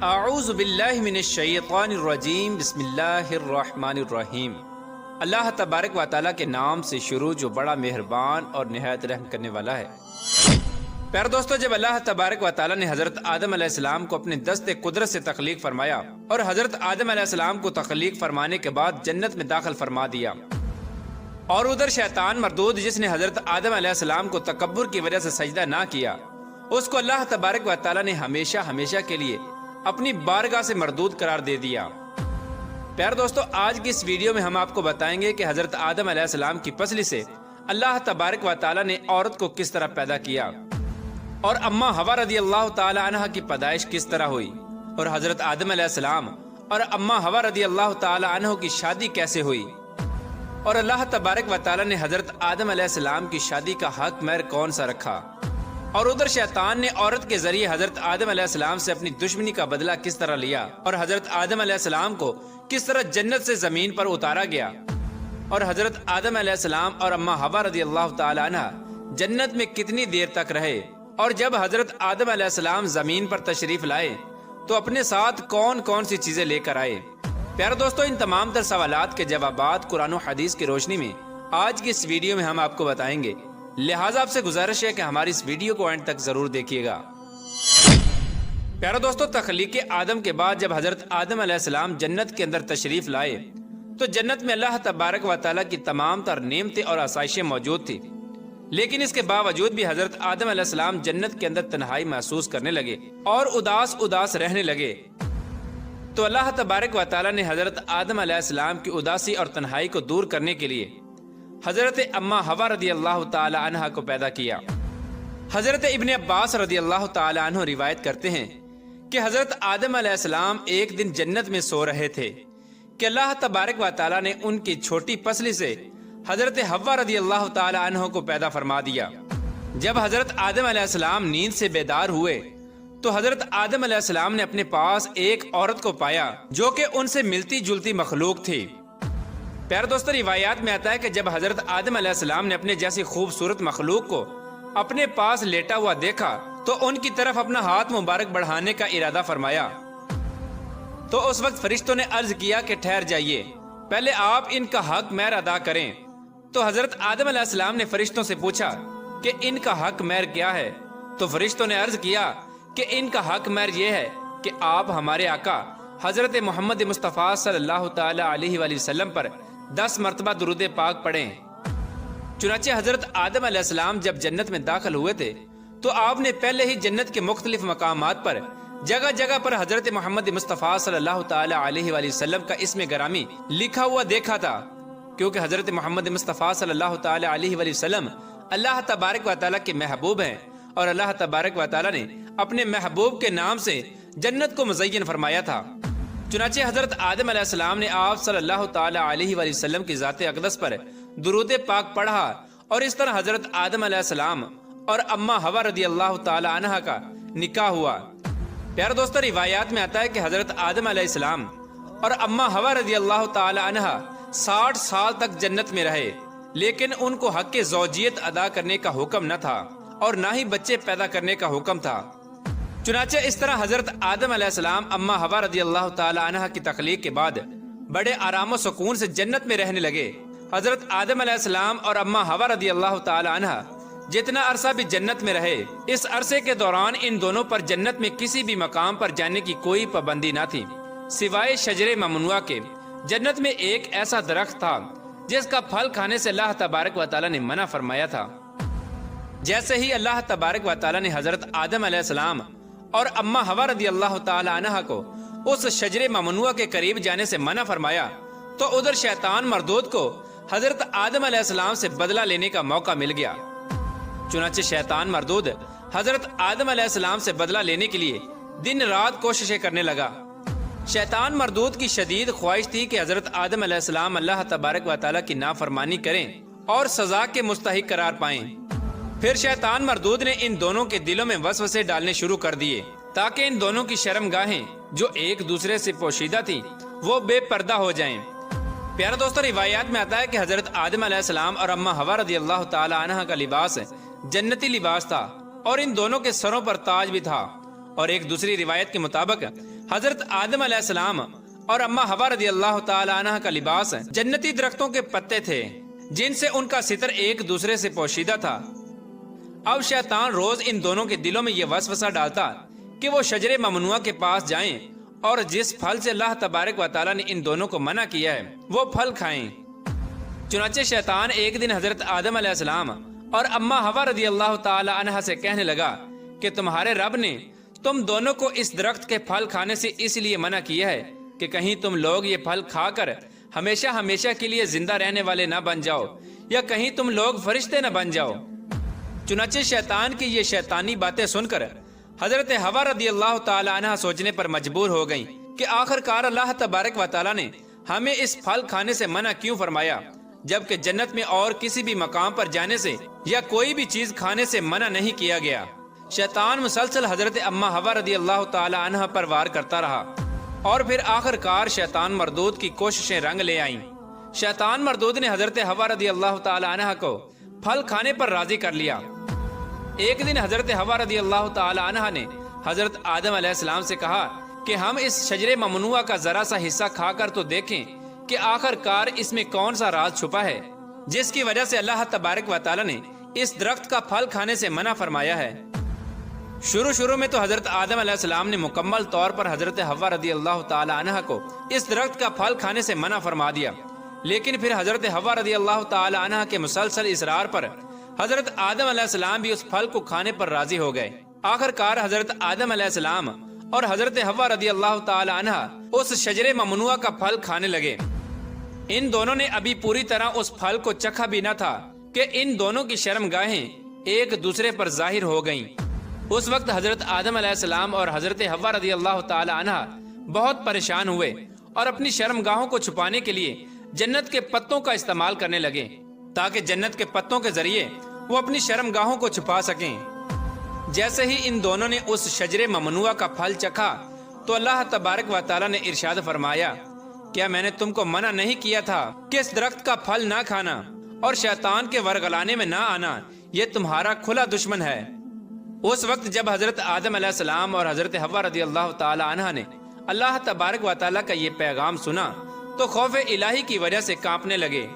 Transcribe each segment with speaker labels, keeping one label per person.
Speaker 1: اعوذ باللہ من الشیطان الرجیم بسم اللہ الرحمن الرحیم۔ اللہ تبارک و تعالیٰ کے نام سے شروع جو بڑا مہربان اور نہایت رحم کرنے والا ہے۔ پیارے دوستو، جب اللہ تبارک و تعالیٰ نے حضرت آدم علیہ السلام کو اپنے دست قدرت سے تخلیق فرمایا اور حضرت آدم علیہ السلام کو تخلیق فرمانے کے بعد جنت میں داخل فرما دیا، اور ادھر شیطان مردود جس نے حضرت آدم علیہ السلام کو تکبر کی وجہ سے سجدہ نہ کیا، اس کو اللہ تبارک و تعالیٰ نے ہمیشہ ہمیشہ کے لیے اپنی بارگاہ سے مردود قرار دے دیا۔ پیارے دوستو، آج کی اس ویڈیو میں ہم آپ کو بتائیں گے کہ حضرت آدم علیہ السلام کی پسلی سے اللہ تبارک و تعالیٰ نے عورت کو کس طرح پیدا کیا، اور اماں حوا رضی اللہ تعالی عنہ کی پیدائش کس طرح ہوئی، اور حضرت آدم علیہ السلام اور اماں حوا رضی اللہ تعالی عنہ کی شادی کیسے ہوئی، اور اللہ تبارک و تعالیٰ نے حضرت آدم علیہ السلام کی شادی کا حق مہر کون سا رکھا، اور ادھر شیطان نے عورت کے ذریعے حضرت آدم علیہ السلام سے اپنی دشمنی کا بدلہ کس طرح لیا، اور حضرت آدم علیہ السلام کو کس طرح جنت سے زمین پر اتارا گیا، اور حضرت آدم علیہ السلام اور اماں حوا رضی اللہ تعالی عنہ جنت میں کتنی دیر تک رہے، اور جب حضرت آدم علیہ السلام زمین پر تشریف لائے تو اپنے ساتھ کون کون سی چیزیں لے کر آئے۔ پیارے دوستو، ان تمام تر سوالات کے جوابات قرآن و حدیث کی روشنی میں آج کی اس ویڈیو میں ہم آپ کو بتائیں گے، لہٰذا آپ سے گزارش ہے کہ ہماری اس ویڈیو کو اینڈ تک ضرور دیکھیے گا۔ پیارے دوستو، تخلیق آدم کے بعد جب حضرت آدم علیہ السلام جنت کے اندر تشریف لائے تو جنت میں اللہ تبارک و تعالیٰ کی تمام تر نعمتیں اور آسائشیں موجود تھی، لیکن اس کے باوجود بھی حضرت آدم علیہ السلام جنت کے اندر تنہائی محسوس کرنے لگے اور اداس رہنے لگے۔ تو اللہ تبارک و تعالیٰ نے حضرت آدم علیہ السلام کی اداسی اور تنہائی کو دور کرنے کے لیے حضرت اماں حوا رضی اللہ تعالی عنہ کو پیدا کیا۔ حضرت ابن عباس رضی اللہ تعالی عنہ روایت کرتے ہیں کہ حضرت آدم علیہ السلام ایک دن جنت میں سو رہے تھے کہ اللہ تبارک و تعالیٰ نے ان کی چھوٹی پسلی سے حضرت حوا رضی اللہ تعالی عنہ کو پیدا فرما دیا۔ جب حضرت آدم علیہ السلام نیند سے بیدار ہوئے تو حضرت آدم علیہ السلام نے اپنے پاس ایک عورت کو پایا جو کہ ان سے ملتی جلتی مخلوق تھی۔ پیارے دوستو، روایات میں آتا ہے کہ جب حضرت آدم علیہ السلام نے اپنے جیسی خوبصورت مخلوق کو اپنے پاس لیٹا ہوا دیکھا تو ان کی طرف اپنا ہاتھ مبارک بڑھانے کا ارادہ فرمایا، تو اس وقت فرشتوں نے عرض کیا کہ ٹھہر جائیے، پہلے آپ ان کا حق مہر ادا کریں۔ تو حضرت آدم علیہ السلام نے فرشتوں سے پوچھا کہ ان کا حق مہر کیا ہے، تو فرشتوں نے عرض کیا کہ ان کا حق مہر یہ ہے کہ آپ ہمارے آقا حضرت محمد مصطفیٰ صلی اللہ تعالی علیہ وآلہ وسلم پر 10 مرتبہ درود پاک پڑھیں۔ چنانچہ حضرت آدم علیہ السلام جب جنت میں داخل ہوئے تھے تو آپ نے پہلے ہی جنت کے مختلف مقامات پر جگہ جگہ پر حضرت محمد مصطفیٰ صلی اللہ تعالی علیہ وآلہ وسلم کا اسم گرامی لکھا ہوا دیکھا تھا، کیونکہ حضرت محمد مصطفیٰ صلی اللہ تعالی علیہ وآلہ وسلم اللہ تبارک و تعالیٰ کے محبوب ہیں، اور اللہ تبارک و تعالیٰ نے اپنے محبوب کے نام سے جنت کو مزین فرمایا تھا۔ چنانچہ حضرت آدم علیہ السلام نے آپ صلی اللہ تعالی علیہ وآلہ وسلم کی ذات اقدس پر درود پاک پڑھا، اور اس طرح حضرت آدم علیہ السلام اور اماں حوا رضی اللہ تعالی عنہ کا نکاح ہوا۔ پیارے دوستو، روایات میں آتا ہے کہ حضرت آدم علیہ السلام اور اماں حوا رضی اللہ تعالی عنہ 60 سال تک جنت میں رہے، لیکن ان کو حق زوجیت ادا کرنے کا حکم نہ تھا اور نہ ہی بچے پیدا کرنے کا حکم تھا۔ چنانچہ اس طرح حضرت آدم علیہ السلام اماں حوا رضی اللہ تعالی عنہ کی تخلیق کے بعد بڑے آرام و سکون سے جنت میں رہنے لگے۔ حضرت آدم علیہ السلام اور اماں حوا رضی اللہ تعالی عنہ جتنا عرصہ بھی جنت میں رہے، اس عرصے کے دوران ان دونوں پر جنت میں کسی بھی مقام پر جانے کی کوئی پابندی نہ تھی سوائے شجر ممنوعہ کے۔ جنت میں ایک ایسا درخت تھا جس کا پھل کھانے سے اللہ تبارک و تعالیٰ نے منع فرمایا تھا۔ جیسے ہی اللہ تبارک و تعالیٰ نے حضرت آدم علیہ السلام اور اماں حوا رضی اللہ تعالی عنہ کو اس شجر ممنوعہ کے قریب جانے سے منع فرمایا تو ادھر شیطان مردود کو حضرت آدم علیہ السلام سے بدلہ لینے کا موقع مل گیا۔ چنانچہ شیطان مردود حضرت آدم علیہ السلام سے بدلہ لینے کے لیے دن رات کوششیں کرنے لگا۔ شیطان مردود کی شدید خواہش تھی کہ حضرت آدم علیہ السلام اللہ تبارک و تعالیٰ کی نافرمانی کریں اور سزا کے مستحق قرار پائیں۔ پھر شیطان مردود نے ان دونوں کے دلوں میں وسوسے ڈالنے شروع کر دیے تاکہ ان دونوں کی شرم گاہیں جو ایک دوسرے سے پوشیدہ تھی وہ بے پردہ ہو جائیں۔ پیارے دوستو، روایات میں آتا ہے کہ حضرت آدم علیہ السلام اور اماں حوا رضی اللہ تعالی عنہ کا لباس جنتی لباس تھا، اور ان دونوں کے سروں پر تاج بھی تھا، اور ایک دوسری روایت کے مطابق حضرت آدم علیہ السلام اور اما حوا رضی اللہ تعالی عنہ کا لباس جنتی درختوں کے پتے تھے جن سے ان کا ستر ایک دوسرے سے پوشیدہ تھا۔ اب شیطان روز ان دونوں کے دلوں میں یہ وسوسہ ڈالتا کہ وہ شجر ممنوعہ کے پاس جائیں اور جس پھل سے اللہ تبارک و تعالیٰ نے ان دونوں کو منع کیا ہے وہ پھل کھائیں۔ چنانچہ شیطان ایک دن حضرت آدم علیہ السلام اور اما حوا رضی اللہ تعالی عنہ سے کہنے لگا کہ تمہارے رب نے تم دونوں کو اس درخت کے پھل کھانے سے اس لیے منع کیا ہے کہ کہیں تم لوگ یہ پھل کھا کر ہمیشہ ہمیشہ کے لیے زندہ رہنے والے نہ بن جاؤ، یا کہیں تم لوگ فرشتے نہ بن جاؤ۔ چنانچہ شیطان کی یہ شیطانی باتیں سن کر حضرت حوا رضی اللہ تعالی عنہ سوچنے پر مجبور ہو گئیں کہ آخر کار اللہ تبارک و تعالیٰ نے ہمیں اس پھل کھانے سے منع کیوں فرمایا، جبکہ جنت میں اور کسی بھی مقام پر جانے سے یا کوئی بھی چیز کھانے سے منع نہیں کیا گیا۔ شیطان مسلسل حضرت اما حوا رضی اللہ تعالی عنہ پر وار کرتا رہا اور پھر آخر کار شیطان مردود کی کوششیں رنگ لے آئیں۔ شیطان مردود نے حضرت حوا رضی اللہ تعالی عنہ کو پھل کھانے پر راضی کر لیا۔ ایک دن حضرت حوا رضی اللہ تعالی عنہ نے حضرت آدم علیہ السلام سے کہا کہ ہم اس شجر ممنوعہ کا ذرا سا حصہ کھا کر تو دیکھیں کہ آخر کار اس میں کون سا راز چھپا ہے جس کی وجہ سے اللہ تبارک و تعالیٰ نے اس درخت کا پھل کھانے سے منع فرمایا ہے۔ شروع میں تو حضرت آدم علیہ السلام نے مکمل طور پر حضرت حوا رضی اللہ تعالی عنہ کو اس درخت کا پھل کھانے سے منع فرما دیا، لیکن پھر حضرت حوا رضی اللہ تعالی عنہ کے مسلسل اصرار پر حضرت آدم علیہ السلام بھی اس پھل کو کھانے پر راضی ہو گئے۔ آخر کار حضرت آدم علیہ السلام اور حضرت حوا رضی اللہ تعالی عنہ اس شجر ممنوعہ کا پھل کھانے لگے۔ ان دونوں نے ابھی پوری طرح اس پھل کو چکھا بھی نہ تھا کہ ان دونوں کی شرمگاہیں ایک دوسرے پر ظاہر ہو گئیں۔ اس وقت حضرت آدم علیہ السلام اور حضرت حوا رضی اللہ تعالی عنہ بہت پریشان ہوئے اور اپنی شرمگاہوں کو چھپانے کے لیے جنت کے پتوں کا استعمال کرنے لگے تاکہ جنت کے پتوں کے ذریعے وہ اپنی شرمگاہوں کو چھپا سکیں۔ جیسے ہی ان دونوں نے اس شجر ممنوعہ کا پھل چکھا تو اللہ تبارک و تعالیٰ نے ارشاد فرمایا، کیا میں نے تم کو منع نہیں کیا تھا کہ اس درخت کا پھل نہ کھانا اور شیطان کے ورگلانے میں نہ آنا؟ یہ تمہارا کھلا دشمن ہے۔ اس وقت جب حضرت آدم علیہ السلام اور حضرت حوا رضی اللہ تعالی عنہ نے اللہ تبارک و تعالیٰ کا یہ پیغام سنا تو خوف الہی کی وجہ سے کانپنے لگے۔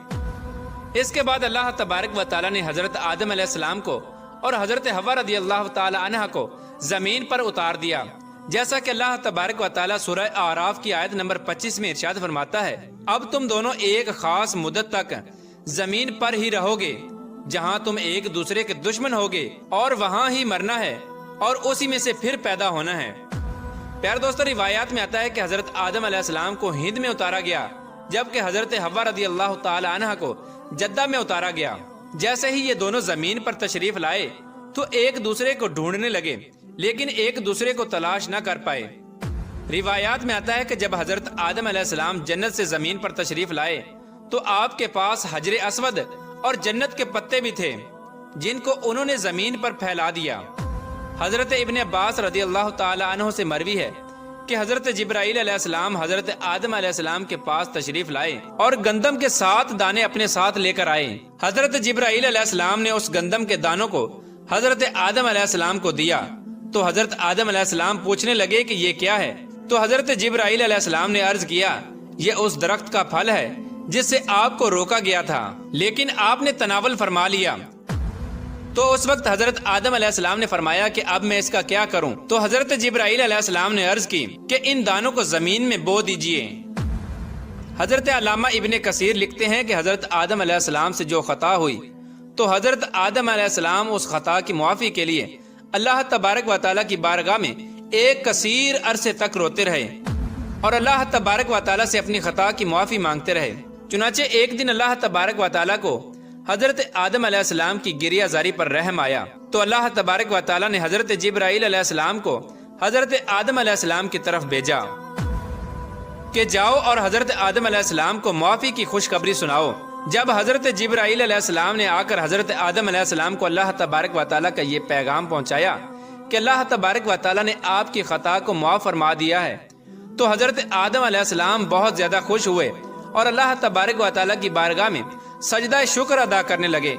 Speaker 1: اس کے بعد اللہ تبارک و تعالیٰ نے حضرت آدم علیہ السلام کو اور حضرت حوا رضی اللہ تعالی عنہ کو زمین پر اتار دیا، جیسا کہ اللہ تبارک و تعالیٰ سورہ اعراف کی آیت نمبر 25 میں ارشاد فرماتا ہے، اب تم دونوں ایک خاص مدت تک زمین پر ہی رہو گے جہاں تم ایک دوسرے کے دشمن ہوگے اور وہاں ہی مرنا ہے اور اسی میں سے پھر پیدا ہونا ہے۔ پیارے دوستو، روایات میں آتا ہے کہ حضرت آدم علیہ السلام کو ہند میں اتارا گیا جبکہ حضرت حوا رضی اللہ تعالی عنہ کو جدہ میں اتارا گیا۔ جیسے ہی یہ دونوں زمین پر تشریف لائے تو ایک دوسرے کو ڈھونڈنے لگے لیکن ایک دوسرے کو تلاش نہ کر پائے۔ روایات میں آتا ہے کہ جب حضرت آدم علیہ السلام جنت سے زمین پر تشریف لائے تو آپ کے پاس حجر اسود اور جنت کے پتے بھی تھے جن کو انہوں نے زمین پر پھیلا دیا۔ حضرت ابن عباس رضی اللہ تعالی عنہ سے مروی ہے کہ حضرت جبرائیل علیہ السلام حضرت آدم علیہ السلام کے پاس تشریف لائے اور گندم کے 7 دانے اپنے ساتھ لے کر آئے۔ حضرت جبرائیل علیہ السلام نے اس گندم کے دانوں کو حضرت آدم علیہ السلام کو دیا تو حضرت آدم علیہ السلام پوچھنے لگے کہ یہ کیا ہے؟ تو حضرت جبرائیل علیہ السلام نے عرض کیا، یہ اس درخت کا پھل ہے جس سے آپ کو روکا گیا تھا لیکن آپ نے تناول فرما لیا۔ تو اس وقت حضرت آدم علیہ السلام نے فرمایا کہ اب میں اس کا کیا کروں؟ تو حضرت جبرائیل علیہ السلام نے عرض کی کہ ان دانوں کو زمین میں بو دیجئے۔ حضرت علامہ ابن کثیر لکھتے ہیں کہ حضرت آدم علیہ السلام سے جو خطا ہوئی تو حضرت آدم علیہ السلام اس خطا کی معافی کے لیے اللہ تبارک و تعالیٰ کی بارگاہ میں ایک کثیر عرصے تک روتے رہے اور اللہ تبارک و تعالیٰ سے اپنی خطا کی معافی مانگتے رہے۔ چنانچہ ایک دن اللہ تبارک و تعالیٰ کو حضرت آدم علیہ السلام کی گریہ زاری پر رحم آیا تو اللہ تبارک و تعالیٰ نے حضرت جبرائیل علیہ السلام کو حضرت آدم علیہ السلام کی طرف بھیجا کہ جاؤ اور حضرت آدم علیہ السلام کو معافی کی خوشخبری سناؤ۔ جب حضرت جبرائیل علیہ السلام نے آ کر حضرت آدم علیہ السلام کو اللہ تبارک و تعالیٰ کا یہ پیغام پہنچایا کہ اللہ تبارک و تعالیٰ نے آپ کی خطا کو معاف فرما دیا ہے تو حضرت آدم علیہ السلام بہت زیادہ خوش ہوئے اور اللہ تبارک و تعالیٰ کی بارگاہ میں سجدہ شکر ادا کرنے لگے۔